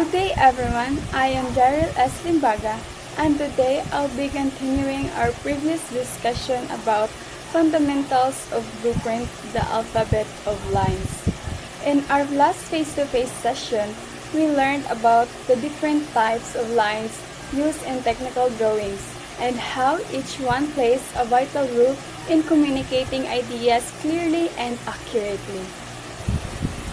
Good day everyone, I am Daryl S. Limbaga and today I'll be continuing our previous discussion about fundamentals of blueprint, the alphabet of lines. In our last face-to-face session, we learned about the different types of lines used in technical drawings and how each one plays a vital role in communicating ideas clearly and accurately.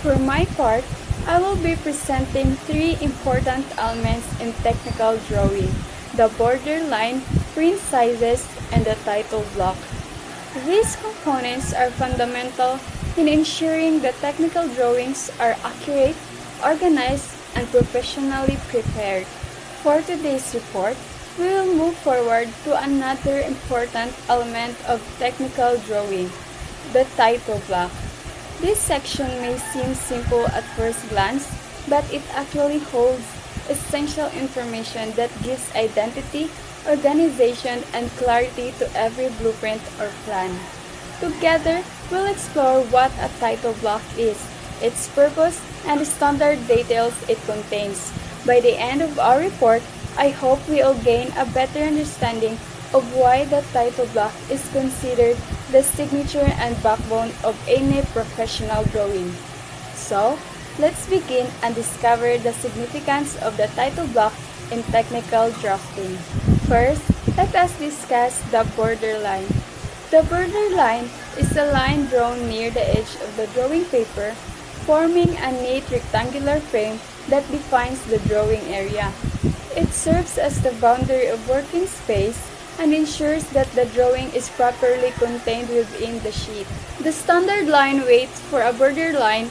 For my part, I will be presenting three important elements in technical drawing: the border line, print sizes, and the title block. These components are fundamental in ensuring that technical drawings are accurate, organized, and professionally prepared. For today's report, we will move forward to another important element of technical drawing, the title block. This section may seem simple at first glance, but it actually holds essential information that gives identity, organization, and clarity to every blueprint or plan. Together, we'll explore what a title block is, its purpose, and the standard details it contains. By the end of our report, I hope we'll gain a better understanding of why the title block is considered the signature and backbone of any professional drawing. So, let's begin and discover the significance of the title block in technical drafting. First, let us discuss the border line. The border line is a line drawn near the edge of the drawing paper, forming a neat rectangular frame that defines the drawing area. It serves as the boundary of working space and ensures that the drawing is properly contained within the sheet. The standard line weight for a border line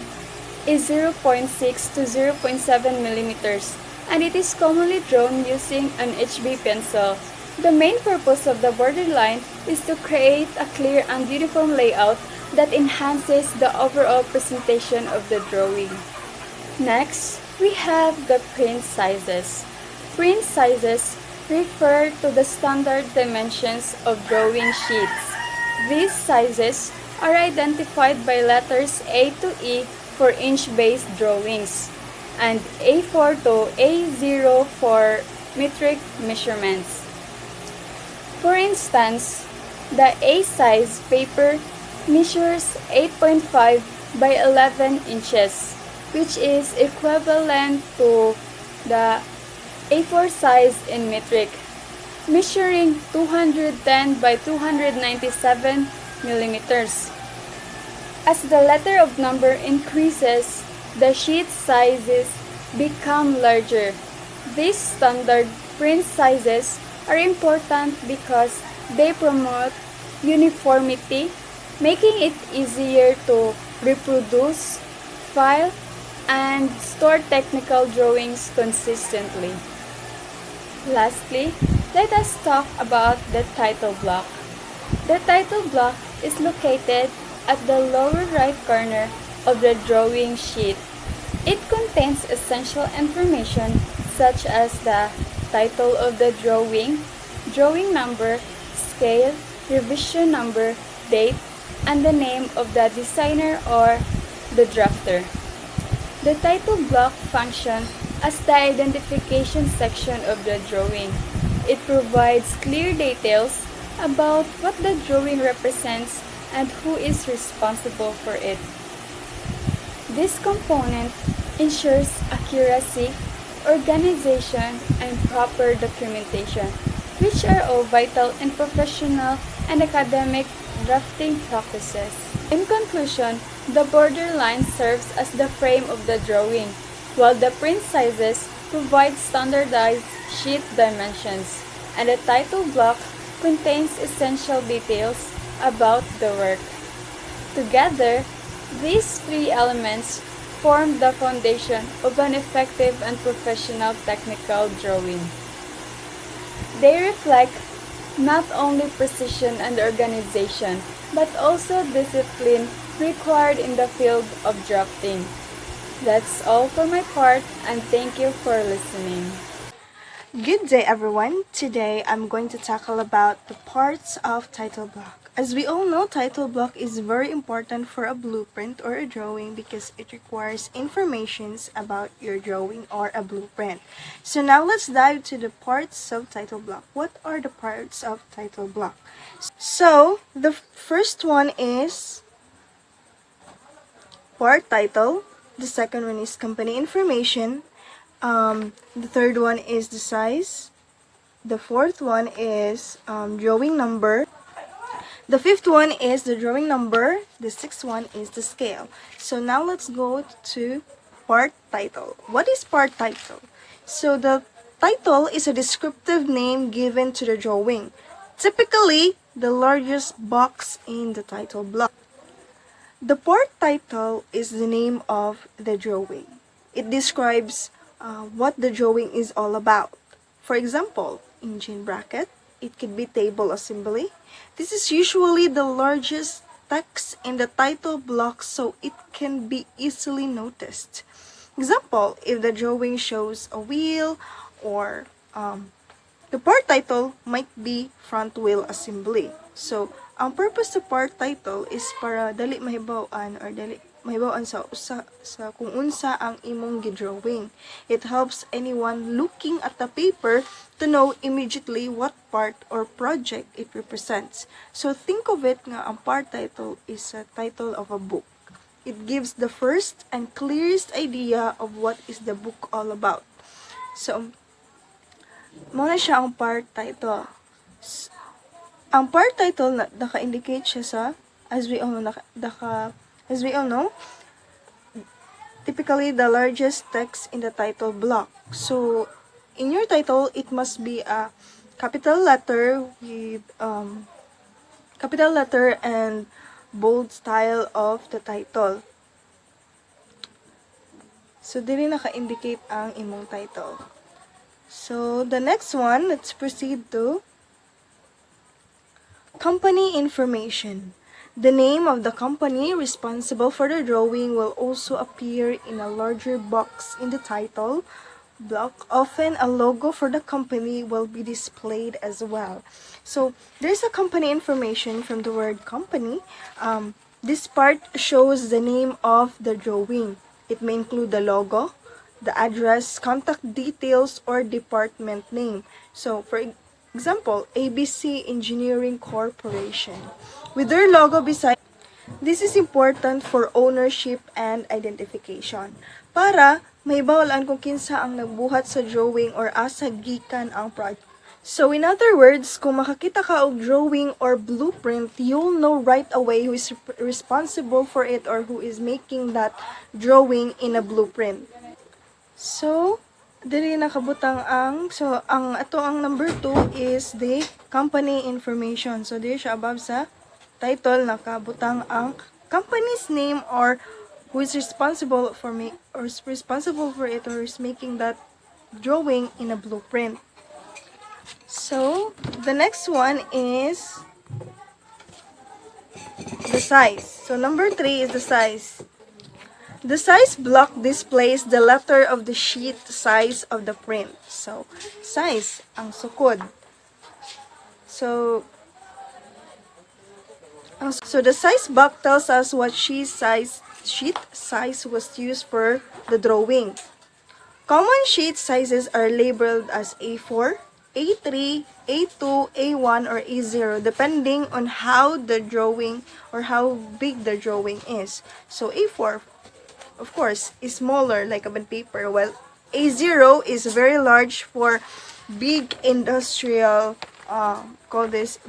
is 0.6 to 0.7 millimeters, and it is commonly drawn using an HB pencil. The main purpose of the border line is to create a clear and uniform layout that enhances the overall presentation of the drawing. Next, we have the print sizes. Print sizes refer to the standard dimensions of drawing sheets. These sizes are identified by letters A to E for inch-based drawings and A4 to A0 for metric measurements. For instance, the A-size paper measures 8.5 by 11 inches, which is equivalent to the A4 size in metric, measuring 210 by 297 millimeters. As the letter of number increases, the sheet sizes become larger. These standard print sizes are important because they promote uniformity, making it easier to reproduce, file, and store technical drawings consistently. Lastly, let us talk about the title block. The title block is located at the lower right corner of the drawing sheet. It contains essential information such as the title of the drawing, drawing number, scale, revision number, date, and the name of the designer or the drafter. The title block functions as the identification section of the drawing. It provides clear details about what the drawing represents and who is responsible for it. This component ensures accuracy, organization, and proper documentation, which are all vital in professional and academic drafting practices. In conclusion, the border line serves as the frame of the drawing, while the print sizes provide standardized sheet dimensions, and the title block contains essential details about the work. Together, these three elements form the foundation of an effective and professional technical drawing. They reflect not only precision and organization, but also discipline required in the field of drafting. That's all for my part, and thank you for listening. Good day everyone. Today I'm going to tackle about the parts of title block. As we all know, title block is very important for a blueprint or a drawing because it requires informations about your drawing or a blueprint. So now let's dive to the parts of title block. What are the parts of title block? So the first one is part title. The second one is company information. The third one is the size. The fourth one is drawing number. The fifth one is the drawing number. The sixth one is the scale. So now let's go to part title. What is part title? So the title is a descriptive name given to the drawing. Typically, the largest box in the title block. The part title is the name of the drawing. It describes what the drawing is all about. For example, engine bracket, it could be table assembly. This is usually the largest text in the title block so it can be easily noticed. Example, if the drawing shows a wheel or the part title might be front wheel assembly. So, ang purpose sa part title is para dali mahibaw-an or dali mahibaw-an sa kung unsa ang imong gidrawing. It helps anyone looking at the paper to know immediately what part or project it represents. So, think of it nga ang part title is a title of a book. It gives the first and clearest idea of what is the book all about. So, muna siya ang part title. Ang part title naka-indicate siya sa as we all know, typically the largest text in the title block. So in your title, it must be a capital letter with capital letter and bold style of the title. So dili naka-indicate ang imong title. So, the next one, let's proceed to company information. The name of the company responsible for the drawing will also appear in a larger box in the title block. Often, a logo for the company will be displayed as well. So, there's a company information from the word company. This part shows the name of the drawing. It may include the logo, the address, contact details, or department name. So, for example, ABC Engineering Corporation. With their logo beside, this is important for ownership and identification. Para mahibawalan kung kinsa ang nagbuhat sa drawing or asa gikan ang project. So, in other words, kung makakita ka og drawing or blueprint, you'll know right away who is responsible for it or who is making that drawing in a blueprint. So, dili nakabutang ang ato ang number 2 is the company information. So, dili siya above sa title, nakabutang ang company's name or who is responsible for it or is making that drawing in a blueprint. So, the next one is the size. So, number 3 is the size. The size block displays the letter of the sheet size of the print. So, size, ang sukod. So the size block tells us what sheet size was used for the drawing. Common sheet sizes are labeled as A4, A3, A2, A1, or A0 depending on how the drawing or how big the drawing is. So, A4 of course, is smaller like a bond paper, while A0 is very large for big industrial,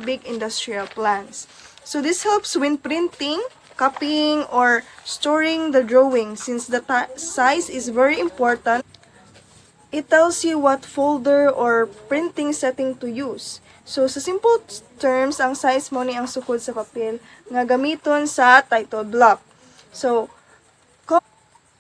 big industrial plants. So this helps when printing, copying, or storing the drawing. Since the size is very important, it tells you what folder or printing setting to use. So sa simple terms, ang size mo ni ang sukod sa papel nga gamiton sa title block. So,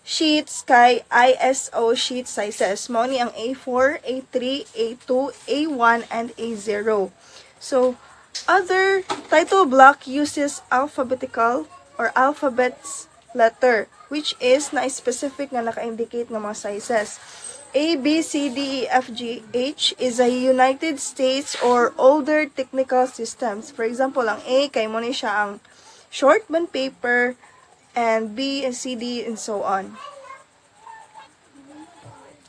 sheets kay ISO sheet sizes. Mao ni ang A4, A3, A2, A1, and A0. So, other title block uses alphabetical or alphabets letter, which is na-specific nga naka-indicate ng mga sizes. A, B, C, D, E, F, G, H is a United States or older technical systems. For example, ang A, kay mo ni siya ang short bond paper, and B and C, D, and so on.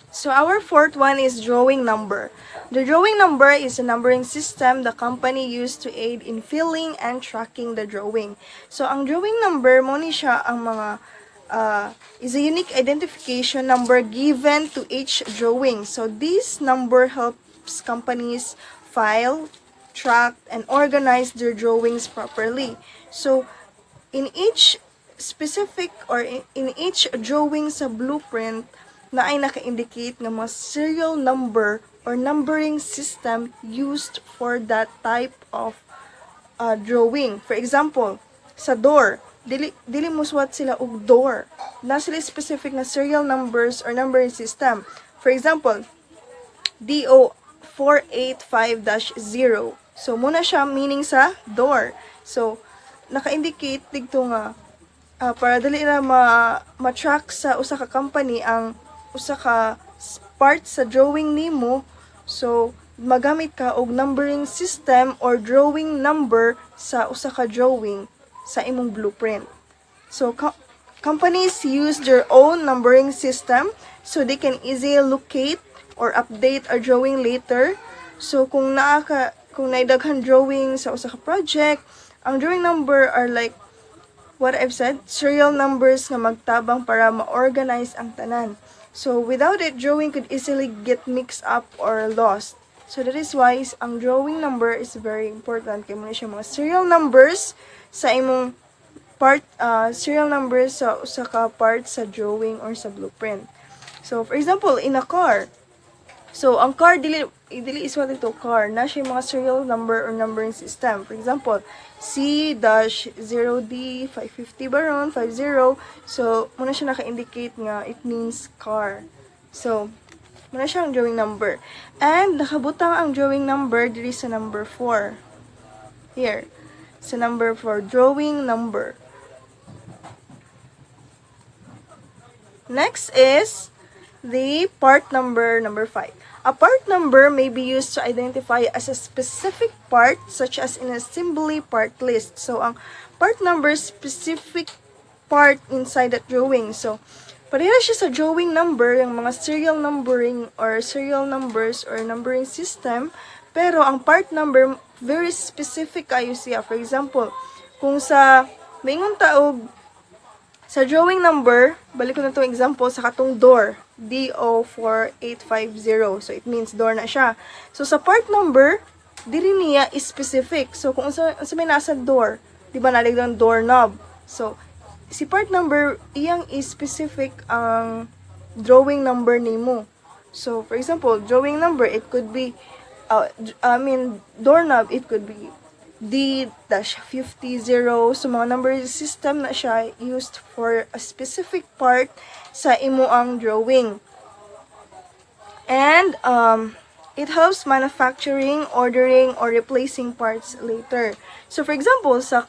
So our fourth one is drawing number. The drawing number is a numbering system the company used to aid in filling and tracking the drawing. So ang drawing number mo ni siya ang mga is a unique identification number given to each drawing. So this number helps companies file, track, and organize their drawings properly. So in each specific or in each drawing sa blueprint na ay naka-indicate ng mga serial number or numbering system used for that type of drawing. For example, sa door, dili mo suwat sila og door. Na sila specific na serial numbers or numbering system. For example, DO 485-0. So, muna siya meaning sa door. So, naka-indicate dito nga para dali na ma-track sa usa ka company ang usa ka part sa drawing nimo. So, magamit ka og numbering system or drawing number sa usa ka drawing sa imong blueprint. So, companies use their own numbering system so they can easily locate or update a drawing later. So, kung naidaghan drawing sa usa ka project, ang drawing number are like what I've said, serial numbers nga magtabang para ma-organize ang tanan. So, without it, drawing could easily get mixed up or lost. So, that is why ang drawing number is very important. Kaya muna siya mga serial numbers sa imong part, serial numbers sa usa ka part sa drawing or sa blueprint. So, for example, in a car. So, ang car, dili iswat ito car. Na siya mga serial number or numbering system. For example, C-0D 550 baron 50. So, muna siya naka-indicate nga it means car. So, muna siya ang drawing number. And nakabutang ang drawing number diri sa number 4. Here. Sa number 4, drawing number. Next is the part number 5. A part number may be used to identify as a specific part such as in assembly part list. So, ang part number specific part inside that drawing. So, pareha siya sa drawing number, yung mga serial numbering or serial numbers or numbering system. Pero, ang part number, very specific kayo siya. For example, kung sa maingon taog sa drawing number, balik ko na itong example sa katong door. DO4850. So, it means door na siya. So, sa part number, dili niya is specific. So, kung sa may nasa door, di ba naliglang doorknob. So, si part number, iyang is specific ang drawing number nimo. So, for example, drawing number, it could be, doorknob, it could be D-50. So, mga number system na siya used for a specific part sa imuang drawing. And, it helps manufacturing, ordering, or replacing parts later. So, for example, sa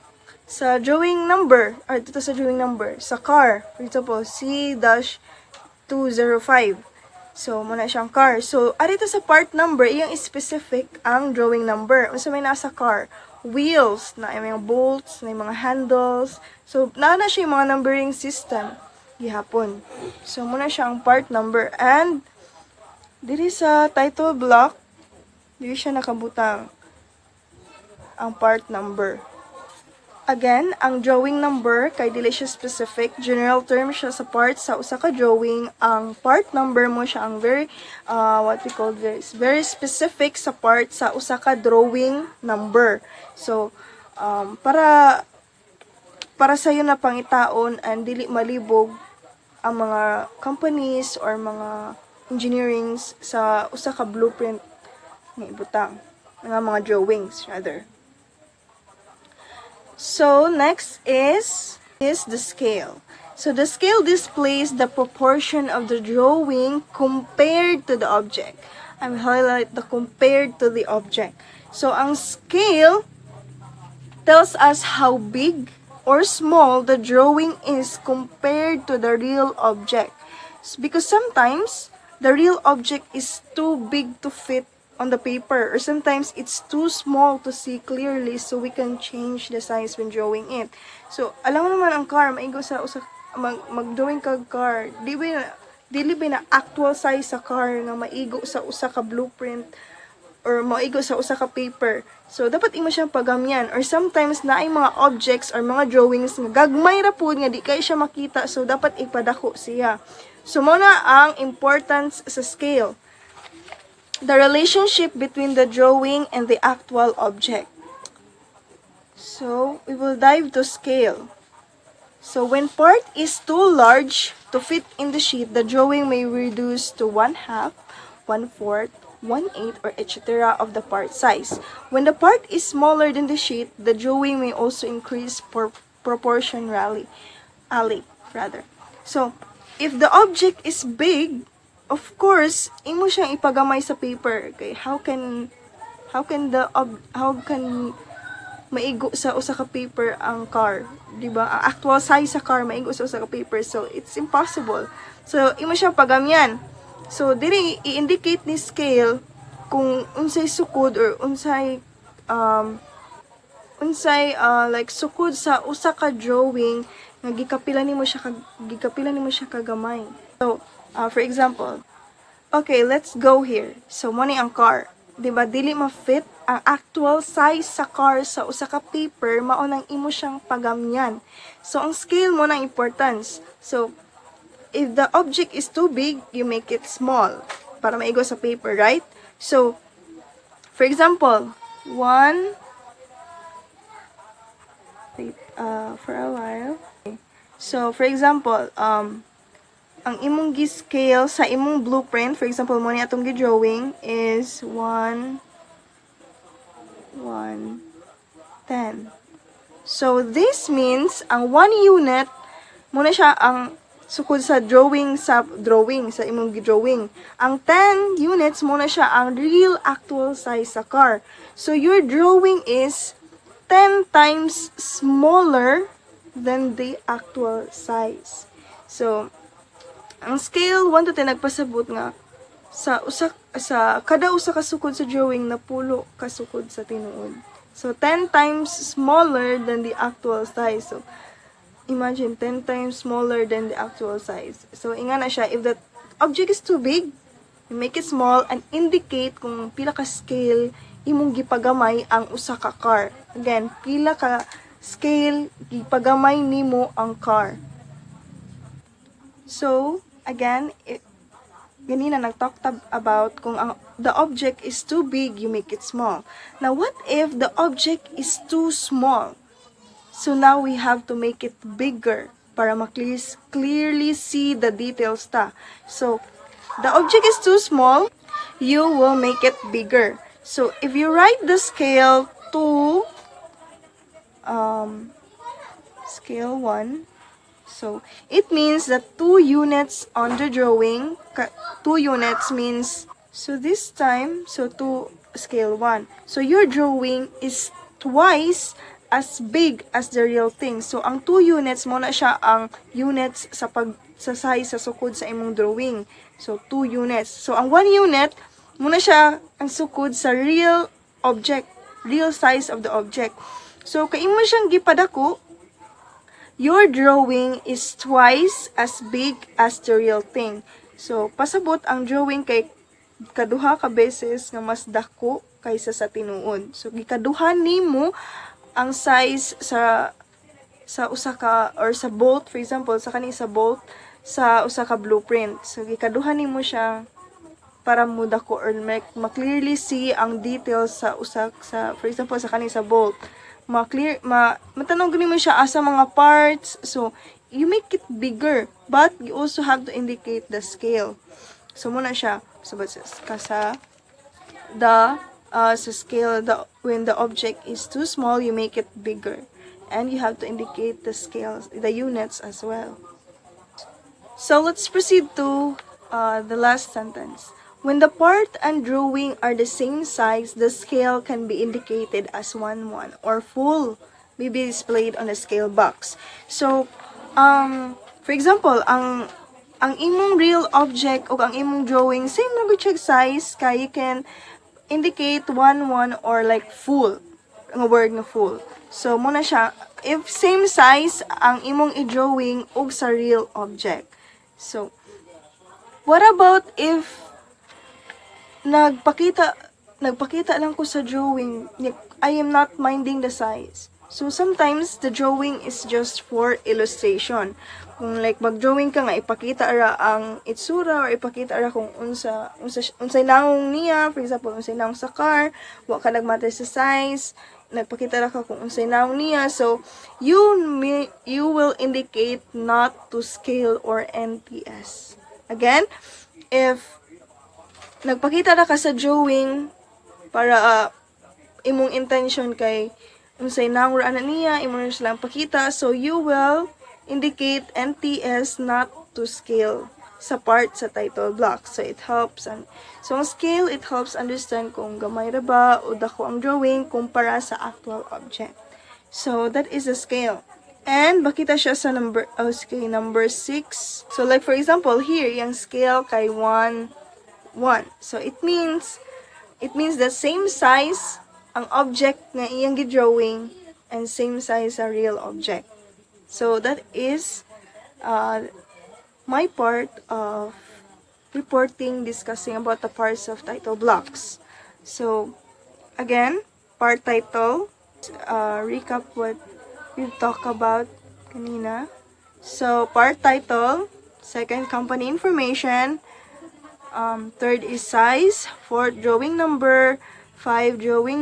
drawing number, or dito sa drawing number, sa car, for example, C-205. So, muna siyang car. So, arito sa part number, iyang specific ang drawing number. So, may nasa car. Wheels, na may mga bolts, na mga handles. So, na siya yung mga numbering system. Gihapon. So, muna siyang part number. And, diri sa title block, diri siya nakabutang ang part number. Again, ang drawing number, kay dili siya specific, general term siya sa part sa usa ka drawing. Ang part number mo siya ang very, what we call this, very specific sa part sa usa ka drawing number. So, para sa iyo na pangitaon and dili malibog ang mga companies or mga engineerings sa usa ka blueprint nga ibutang, mga drawings rather. So, next is the scale. So, the scale displays the proportion of the drawing compared to the object. I'm highlight the compared to the object. So, ang scale tells us how big or small the drawing is compared to the real object. Because sometimes, the real object is too big to fit on the paper, or sometimes it's too small to see clearly, so we can change the size when drawing it. So alam mo naman ang car maigo sa usa mag-drawing kag car, dili ba na actual size sa car nga maigo sa usa ka blueprint or maigo sa usa ka paper. So dapat imo siyang pagamyan, or sometimes naay mga objects or mga drawings nga gagmay ra pud nga di kay siya makita, so dapat ipadako siya. So muna ang importance sa scale. The relationship between the drawing and the actual object. So we will dive to scale. So when part is too large to fit in the sheet, the drawing may reduce to 1/2, 1/4, 1/8, or etc. of the part size. When the part is smaller than the sheet, the drawing may also increase proportionally. So, if the object is big, of course, imo siyang ipagamay sa paper. Okay, how can maigo sa usa ka paper ang car, di ba? Ang actual size sa car maigo sa usa ka paper, so it's impossible. So imo siya pagamyan. So diri i-indicate ni scale kung unsay sukod or like sukod sa usa ka drawing nga gikapila nimo siya kagamay. So for example, okay, let's go here. So mo ni ang car, di ba? Dili ma-fit ang actual size sa car sa usa ka paper, mao nang imo siyang pagamyan. So ang scale mo nang importance. So if the object is too big, you make it small para maigo sa paper, right? So for example, for a while. So for example, ang imong gi-scale sa imong blueprint, for example, mo ni atong gi-drawing is 1, 10. So this means ang 1 unit muna siya ang sukod sa drawing sa imong gi-drawing. Ang 10 units muna siya ang real actual size sa car. So your drawing is 10 times smaller than the actual size. So ang scale 1 to 10 nagpasabot nga sa kada usa ka sukod sa drawing na pulo ka sukod sa tinuod. So 10 times smaller than the actual size. So imagine 10 times smaller than the actual size. So inga na siya, if the object is too big, you make it small and indicate kung pila ka scale imong gipagamay ang usa ka car. Again, pila ka scale gipagamay nimo ang car. So again, ganina nag-talk about kung the object is too big, you make it small. Now, what if the object is too small? So now we have to make it bigger para clearly see the details ta. So, the object is too small, you will make it bigger. So, if you write the scale to scale 1, so it means that 2 units on the drawing, 2 units means, so this time, so 2 scale 1. So your drawing is twice as big as the real thing. So ang 2 units mo na siya ang units sa size sa sukod sa imong drawing. So 2 units. So ang 1 unit mo na siya ang sukod sa real object, real size of the object. So kay imo siyang gipadako, your drawing is twice as big as the real thing. So, pasabot ang drawing kay kaduha ka beses nga mas dako kaysa sa tinuod. So, gikaduha nimo ang size sa usa ka or sa bolt, for example, sa kani sa bolt sa usa ka blueprint. So, gikaduha nimo siya para mo dako or ma-clearly see ang details sa for example, sa kani sa bolt. Matanong mo siya asa mga parts. So, you make it bigger, but you also have to indicate the scale. So, muna siya, sa scale, when the object is too small, you make it bigger. And you have to indicate the scales, the units as well. So, let's proceed to the last sentence. When the part and drawing are the same size, the scale can be indicated as 1/1 or full may be displayed on the scale box. So, for example, ang ang imong real object o ang imong drawing, same na good size, kaya you can indicate 1 or like full, ang word nga full. So, muna siya, if same size ang imong i-drawing og sa real object. So, what about if nagpakita lang ko sa drawing, I am not minding the size. So, sometimes, the drawing is just for illustration. Kung like, mag-drawing ka nga, ipakita ara ang itsura, or ipakita ara kung unsay naong niya, for example, unsay naong sa car, wa ka nagmatter sa size, nagpakita ra ka kung unsay naong niya. So, you will indicate not to scale or NTS. Again, if nagpakita ra ka sa drawing para imong intention kay unsay naong ra na niya, imong lang pakita, so you will indicate NTS not to scale sa part sa title block. So it helps so ang scale, it helps understand kung gamay ra ba o dako ang drawing kumpara sa actual object. So that is a scale. And makita siya sa number 6. So like for example, here yung scale kay 1 1. So it means the same size ang object nga iyang gi-drawing and same size sa real object. So that is my part of reporting, discussing about the parts of title blocks. So again, part title, recap what we talked about kanina. So part title, second company information, third is size, fourth drawing number, 5 drawing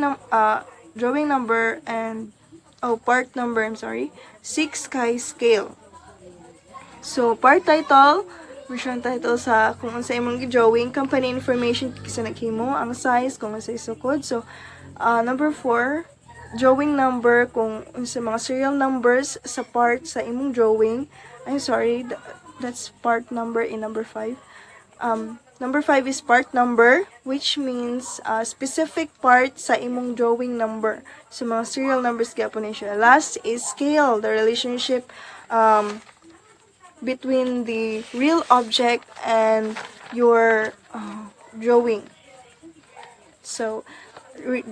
number, and part number, 6 kay scale. So part title, version title sa kung unsa imong gi-drawing, company information kisa naghimo, ang size kung unsa isukod. So number 4, drawing number kung unsa mga serial numbers sa part sa imong drawing. I'm sorry, that's part number in number 5. Number 5 is part number, which means specific part sa imong drawing number. So, mga serial numbers gyapon siya. Last is scale, the relationship between the real object and your drawing. So,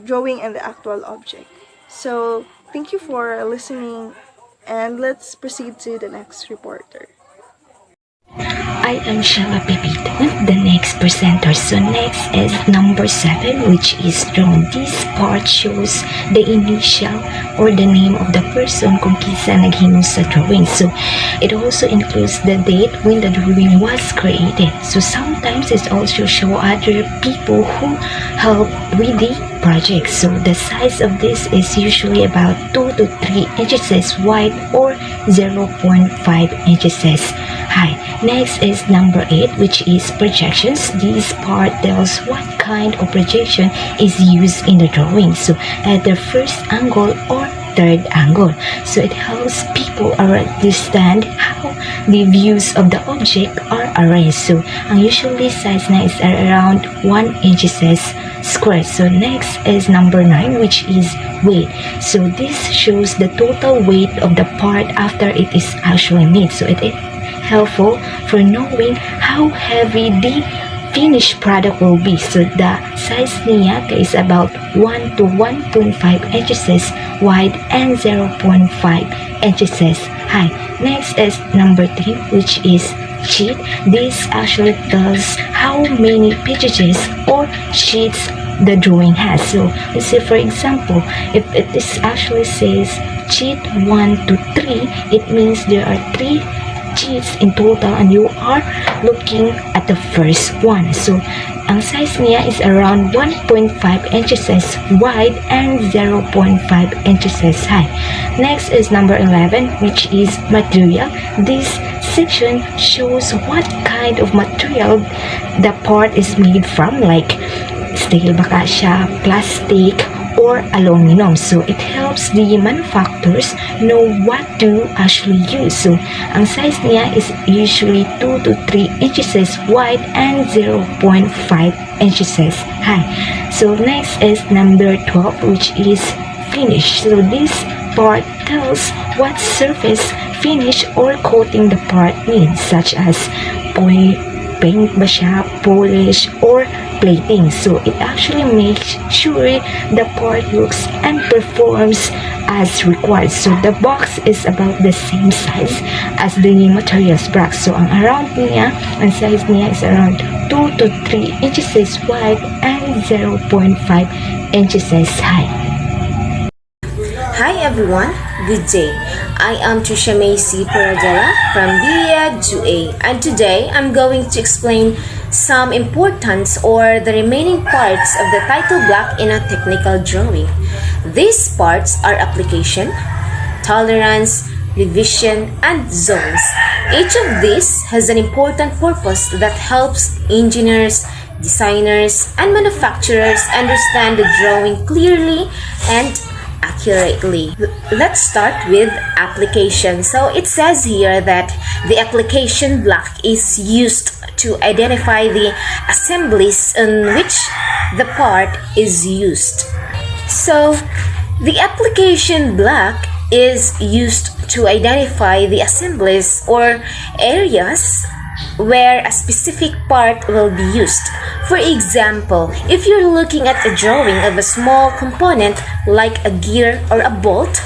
drawing and the actual object. So, thank you for listening, and let's proceed to the next reporter. I am Shella Pepito, the next presenter. So next is number 7, which is drawn. This part shows the initial or the name of the person kung kisa naghimo sa drawing. So it also includes the date when the drawing was created. So sometimes it also show other people who help with the project. So the size of this is usually about 2 to 3 inches wide or 0.5 inches high. Next is number 8, which is projections. This part tells what kind of projection is used in the drawing. So at the first angle or third angle. So it helps people understand how the views of the object are arranged. So ang usually size na is around 1 inches square. So next is number 9, which is weight. So this shows the total weight of the part after it is actually made. So it is helpful for knowing how heavy the finished product will be. So the size niya is about 1 to 1.5 inches wide and 0.5 inches high. Next is number 3, which is sheet. This actually tells how many pages or sheets the drawing has. So let's say for example, if it is actually says sheet 1 to 3, it means there are 3 sheets in total and you are looking at the first one. So ang size niya is around 1.5 inches wide and 0.5 inches high. Next is number 11, which is material. This section shows what kind of material the part is made from, like steel baka siya, plastic, or aluminum. So it helps the manufacturers know what to actually use. So ang size niya is usually 2 to 3 inches wide and 0.5 inches high. So next is number 12, which is finish. So this part tells what surface finish or coating the part needs, such as paint ba siya, polish, or plating. So it actually makes sure the part looks and performs as required. So the box is about the same size as the new materials box. So ang size niya is around 2 to 3 inches wide and 0.5 inches high. Hi everyone, good day. I am Trisha Macy Paradela from BIA 2A, and today I'm going to explain some importance or the remaining parts of the title block in a technical drawing. These parts are application, tolerance, revision, and zones. Each of these has an important purpose that helps engineers, designers, and manufacturers understand the drawing clearly and accurately. Let's start with application. So it says here that the application block is used to identify the assemblies in which the part is used. So the application block is used to identify the assemblies or areas where a specific part will be used. For example, if you're looking at a drawing of a small component like a gear or a bolt,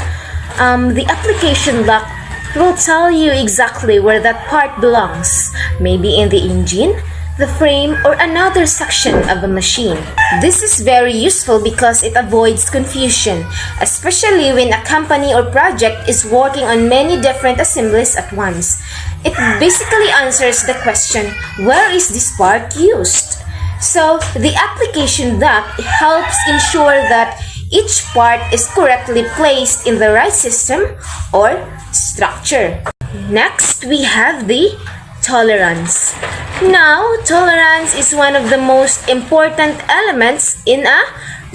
the application block will tell you exactly where that part belongs, maybe in the engine, the frame, or another section of a machine. This is very useful because it avoids confusion, especially when a company or project is working on many different assemblies at once. It basically answers the question, where is this part used? So, the application block helps ensure that each part is correctly placed in the right system or structure. Next, we have the tolerance. Now, tolerance is one of the most important elements in a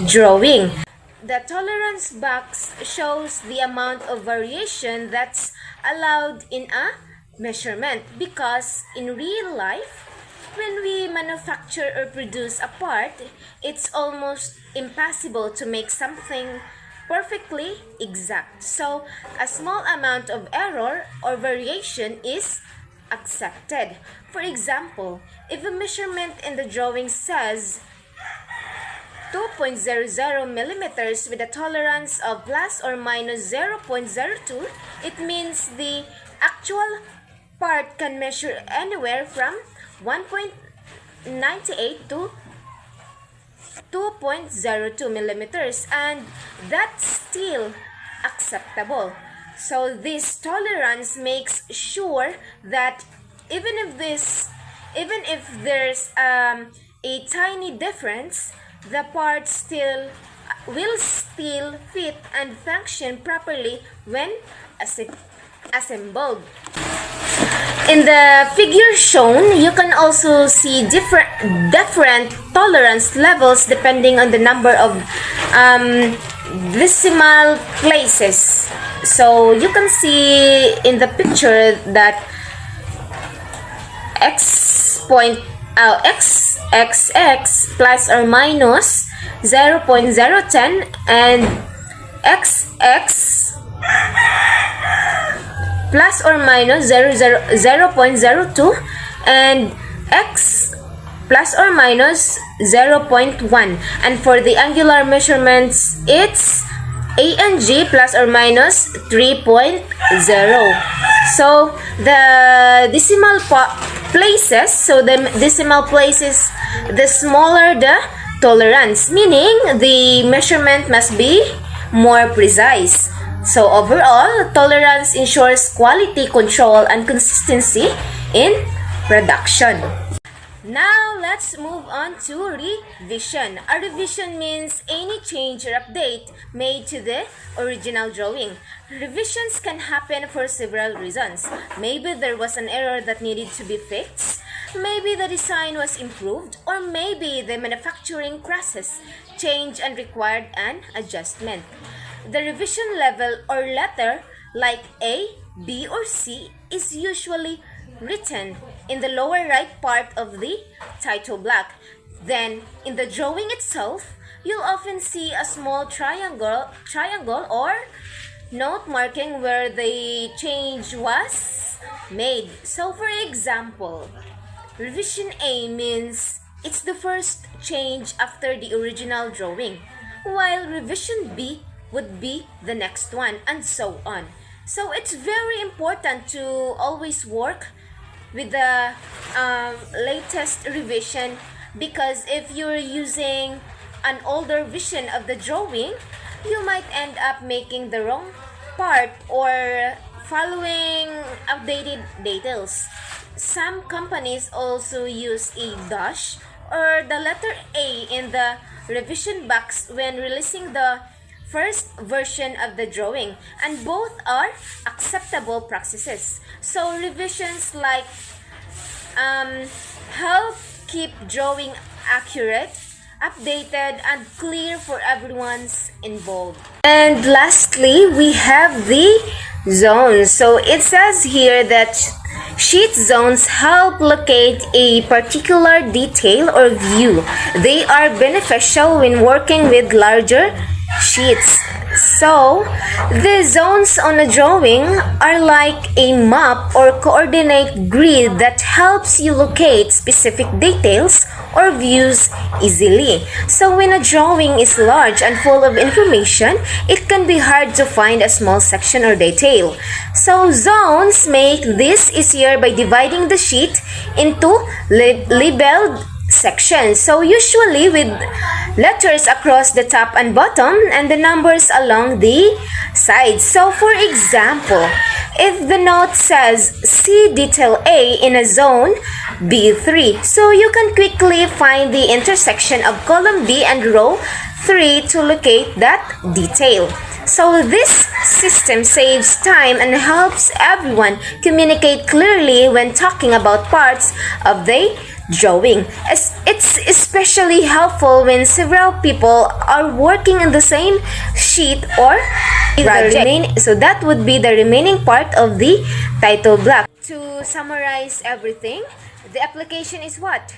drawing. The tolerance box shows the amount of variation that's allowed in a measurement, because in real life, when we manufacture or produce a part, it's almost impossible to make something perfectly exact. So, a small amount of error or variation is accepted. For example, if a measurement in the drawing says 2.00 millimeters with a tolerance of plus or minus 0.02, it means the actual part can measure anywhere from 1.98 to 2.02 millimeters, and that's still acceptable. So this tolerance makes sure that even if there's a tiny difference, the part will still fit and function properly when assembled. In the figure shown, you can also see different tolerance levels depending on the number of decimal places. So you can see in the picture that xx plus or minus 0.010 and xx plus or minus 0.02 and x plus or minus 0.1. And for the angular measurements, it's A and G plus or minus 3.0. So the decimal places, the smaller the tolerance, meaning the measurement must be more precise. So overall, tolerance ensures quality control and consistency in production. Now, let's move on to revision. A revision means any change or update made to the original drawing. Revisions can happen for several reasons. Maybe there was an error that needed to be fixed, maybe the design was improved, or maybe the manufacturing process changed and required an adjustment. The revision level or letter like A, B, or C is usually written in the lower right part of the title block. Then, in the drawing itself, you'll often see a small triangle or note marking where the change was made. So, for example, Revision A means it's the first change after the original drawing, while revision B would be the next one, and so on. So it's very important to always work with the latest revision, because if you're using an older version of the drawing, you might end up making the wrong part or following outdated details. Some companies also use a dash or the letter A in the revision box when releasing the first version of the drawing, and both are acceptable practices. So revisions like help keep drawing accurate, updated, and clear for everyone's involved. And lastly, we have the zones. So it says here that sheet zones help locate a particular detail or view. They are beneficial when working with larger sheets. So, the zones on a drawing are like a map or coordinate grid that helps you locate specific details or views easily. So, when a drawing is large and full of information, it can be hard to find a small section or detail. So, zones make this easier by dividing the sheet into labeled sections. So usually with letters across the top and bottom and the numbers along the sides. So for example, if the note says see detail A in a zone B3, so you can quickly find the intersection of column B and row 3 to locate that detail. So this system saves time and helps everyone communicate clearly when talking about parts of the drawing. It's especially helpful when several people are working on the same sheet or project. So that would be the remaining part of the title block. To summarize everything, the application is what?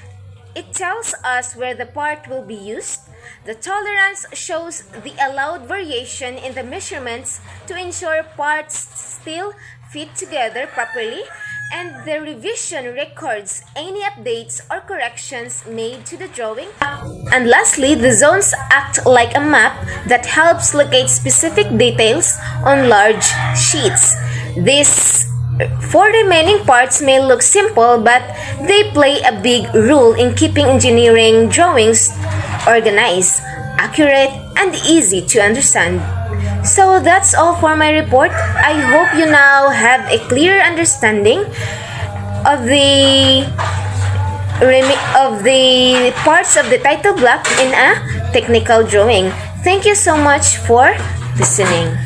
It tells us where the part will be used. The tolerance shows the allowed variation in the measurements to ensure parts still fit together properly. And the revision records any updates or corrections made to the drawing. And lastly, the zones act like a map that helps locate specific details on large sheets. These four remaining parts may look simple, but they play a big role in keeping engineering drawings organized, accurate, and easy to understand. So that's all for my report. I hope you now have a clear understanding of the parts of the title block in a technical drawing. Thank you so much for listening.